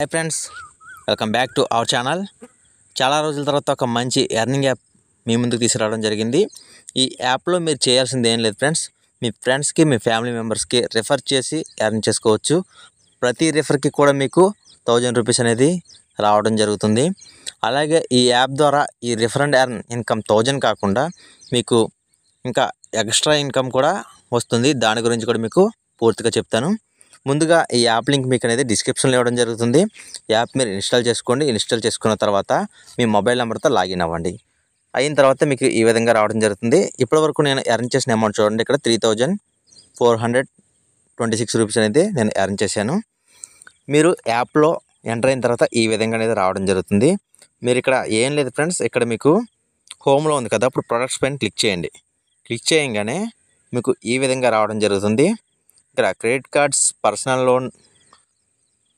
Hi friends, welcome back to our channel. చాలా రోజుల తర్వాత ఒక మంచి ఎర్నింగ్ యాప్ మీ ముందుకు తీసుకురావడం జరిగింది. ఈ యాప్లో మీరు చేయాల్సింది ఏం లేదు ఫ్రెండ్స్, మీ ఫ్రెండ్స్కి మీ ఫ్యామిలీ మెంబర్స్కి రెఫర్ చేసి ఎర్న్ చేసుకోవచ్చు. ప్రతి రెఫర్కి కూడా మీకు 1000 రూపీస్ అనేది రావడం జరుగుతుంది. అలాగే ఈ యాప్ ద్వారా ఈ రిఫర్ అండ్ ఎర్న్ ఇన్కమ్ 1000 కాకుండా మీకు ఇంకా ఎక్స్ట్రా ఇన్కమ్ కూడా వస్తుంది. దాని గురించి కూడా మీకు పూర్తిగా చెప్తాను. ముందుగా ఈ యాప్ లింక్ మీకు అనేది డిస్క్రిప్షన్లో ఇవ్వడం జరుగుతుంది. యాప్ మీరు ఇన్స్టాల్ చేసుకోండి. ఇన్స్టాల్ చేసుకున్న తర్వాత మీ మొబైల్ నెంబర్తో లాగిన్ అవ్వండి. అయిన తర్వాత మీకు ఈ విధంగా రావడం జరుగుతుంది. ఇప్పటివరకు నేను ఎర్న్ చేసిన అమౌంట్ చూడండి. ఇక్కడ 3426 రూపీస్ అనేది నేను ఎర్న్ చేశాను. మీరు యాప్లో ఎంటర్ అయిన తర్వాత ఈ విధంగా అనేది రావడం జరుగుతుంది. మీరు ఇక్కడ ఏం లేదు ఫ్రెండ్స్, ఇక్కడ మీకు హోమ్లో ఉంది కదా, అప్పుడు ప్రొడక్ట్స్ పైన క్లిక్ చేయండి. క్లిక్ చేయగానే మీకు ఈ విధంగా రావడం జరుగుతుంది. ఇక్కడ క్రెడిట్ కార్డ్స్, పర్సనల్ లోన్,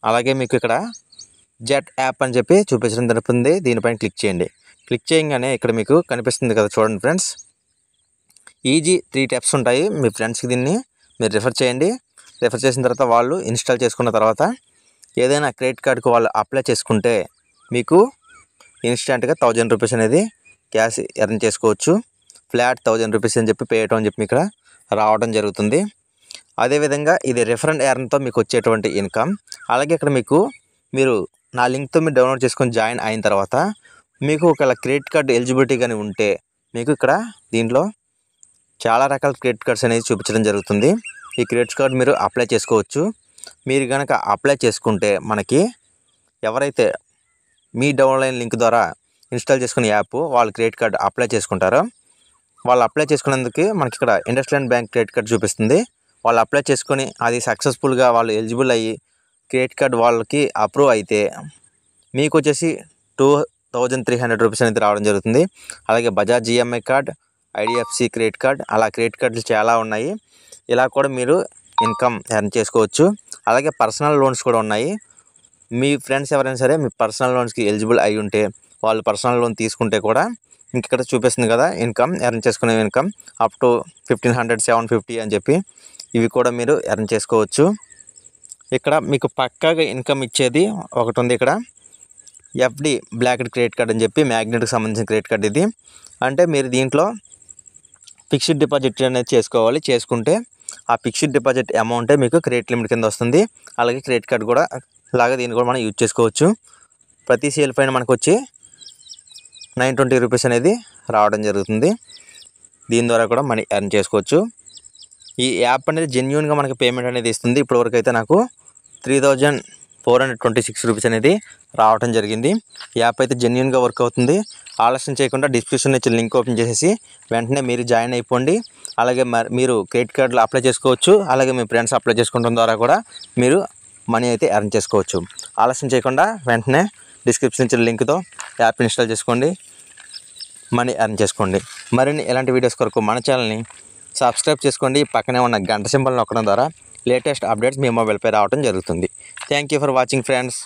అలాగే మీకు ఇక్కడ జెట్ యాప్ అని చెప్పి చూపించడం జరుగుతుంది. దీనిపైన క్లిక్ చేయండి. క్లిక్ చేయగానే ఇక్కడ మీకు కనిపిస్తుంది కదా, చూడండి ఫ్రెండ్స్, ఈజీ 3 స్టెప్స్ ఉంటాయి. మీ ఫ్రెండ్స్కి దీన్ని మీరు రిఫర్ చేయండి. రిఫర్ చేసిన తర్వాత వాళ్ళు ఇన్స్టాల్ చేసుకున్న తర్వాత ఏదైనా క్రెడిట్ కార్డుకు వాళ్ళు అప్లై చేసుకుంటే మీకు ఇన్స్టెంట్గా 1000 రూపీస్ అనేది క్యాష్ ఎర్న్ చేసుకోవచ్చు. ఫ్లాట్ 1000 రూపీస్ అని చెప్పి పే చేయటం అని చెప్పి ఇక్కడ రావడం జరుగుతుంది. అదేవిధంగా ఇది రిఫర్ అండ్ ఎర్న్తో మీకు వచ్చేటువంటి ఇన్కమ్. అలాగే ఇక్కడ మీరు నా లింక్తో మీరు డౌన్లోడ్ చేసుకొని జాయిన్ అయిన తర్వాత మీకు ఒకవేళ క్రెడిట్ కార్డు ఎలిజిబిలిటీ కానీ ఉంటే మీకు ఇక్కడ దీంట్లో చాలా రకాల క్రెడిట్ కార్డ్స్ అనేది చూపించడం జరుగుతుంది. ఈ క్రెడిట్ కార్డు మీరు అప్లై చేసుకోవచ్చు. మీరు కనుక అప్లై చేసుకుంటే మనకి ఎవరైతే మీ డౌన్లైన్ లింక్ ద్వారా ఇన్స్టాల్ చేసుకునే యాప్ వాళ్ళు క్రెడిట్ కార్డు అప్లై చేసుకుంటారో వాళ్ళు అప్లై చేసుకునేందుకు మనకి ఇక్కడ ఇండస్ఇండ్ బ్యాంక్ క్రెడిట్ కార్డు చూపిస్తుంది. వాళ్ళు అప్లై చేసుకొని అది సక్సెస్ఫుల్గా వాళ్ళు ఎలిజిబుల్ అయ్యి క్రెడిట్ కార్డు వాళ్ళకి అప్రూవ్ అయితే మీకు వచ్చేసి 2300 రూపీస్ అనేది రావడం జరుగుతుంది. అలాగే Bajaj EMI card, IDFC credit card, అలా క్రెడిట్ కార్డులు చాలా ఉన్నాయి. ఇలా కూడా మీరు ఇన్కమ్ ఎర్న్ చేసుకోవచ్చు. అలాగే పర్సనల్ లోన్స్ కూడా ఉన్నాయి. మీ ఫ్రెండ్స్ ఎవరైనా సరే మీ పర్సనల్ లోన్స్కి ఎలిజిబుల్ అయి ఉంటే వాళ్ళు పర్సనల్ లోన్ తీసుకుంటే కూడా ఇంక ఇక్కడ చూపిస్తుంది కదా, ఇన్కమ్ ఎర్న్ చేసుకునే ఇన్కమ్ అప్ టు 1500, 750 అని చెప్పి ఇవి కూడా మీరు ఎర్న్ చేసుకోవచ్చు. ఇక్కడ మీకు పక్కాగా ఇన్కమ్ ఇచ్చేది ఒకటి ఉంది. ఇక్కడ ఎఫ్డి బ్లాక్డ్ క్రెడిట్ కార్డ్ అని చెప్పి మ్యాగ్నెట్కి సంబంధించిన క్రెడిట్ కార్డ్ ఇది. అంటే మీరు దీంట్లో ఫిక్స్డ్ డిపాజిట్ అనేది చేసుకోవాలి. చేసుకుంటే ఆ ఫిక్స్డ్ డిపాజిట్ అమౌంటే మీకు క్రెడిట్ లిమిట్ కింద వస్తుంది. అలాగే క్రెడిట్ కార్డ్ కూడా అలాగే దీన్ని కూడా మనం యూజ్ చేసుకోవచ్చు. ప్రతి సేల్ పైన మనకు వచ్చి 920 రూపీస్ అనేది రావడం జరుగుతుంది. దీని ద్వారా కూడా మనీ ఎర్న్ చేసుకోవచ్చు. ఈ యాప్ అనేది జెన్యూన్గా మనకి పేమెంట్ అనేది ఇస్తుంది. ఇప్పటివరకు అయితే నాకు 3426 రూపీస్ అనేది రావడం జరిగింది. ఈ యాప్ అయితే జెన్యూన్గా వర్క్ అవుతుంది. ఆలస్యం చేయకుండా డిస్క్రిప్షన్ ఇచ్చిన లింక్ ఓపెన్ చేసేసి వెంటనే మీరు జాయిన్ అయిపోండి. అలాగే మీరు క్రెడిట్ కార్డులు అప్లై చేసుకోవచ్చు. అలాగే మీ ఫ్రెండ్స్ అప్లై చేసుకోవడం ద్వారా కూడా మీరు మనీ అయితే ఎర్న్ చేసుకోవచ్చు. ఆలస్యం చేయకుండా వెంటనే డిస్క్రిప్షన్ ఇచ్చిన లింక్తో యాప్ ఇన్స్టాల్ చేసుకోండి, మనీ ఎర్న్ చేసుకోండి. మరిన్ని ఇలాంటి వీడియోస్ కొరకు మన ఛానల్ని సబ్స్క్రైబ్ చేసుకోండి. పక్కనే ఉన్న గంట సింబల్ నొక్కడం ద్వారా లేటెస్ట్ అప్డేట్స్ మీ మొబైల్పై రావడం జరుగుతుంది. Thank you for watching friends.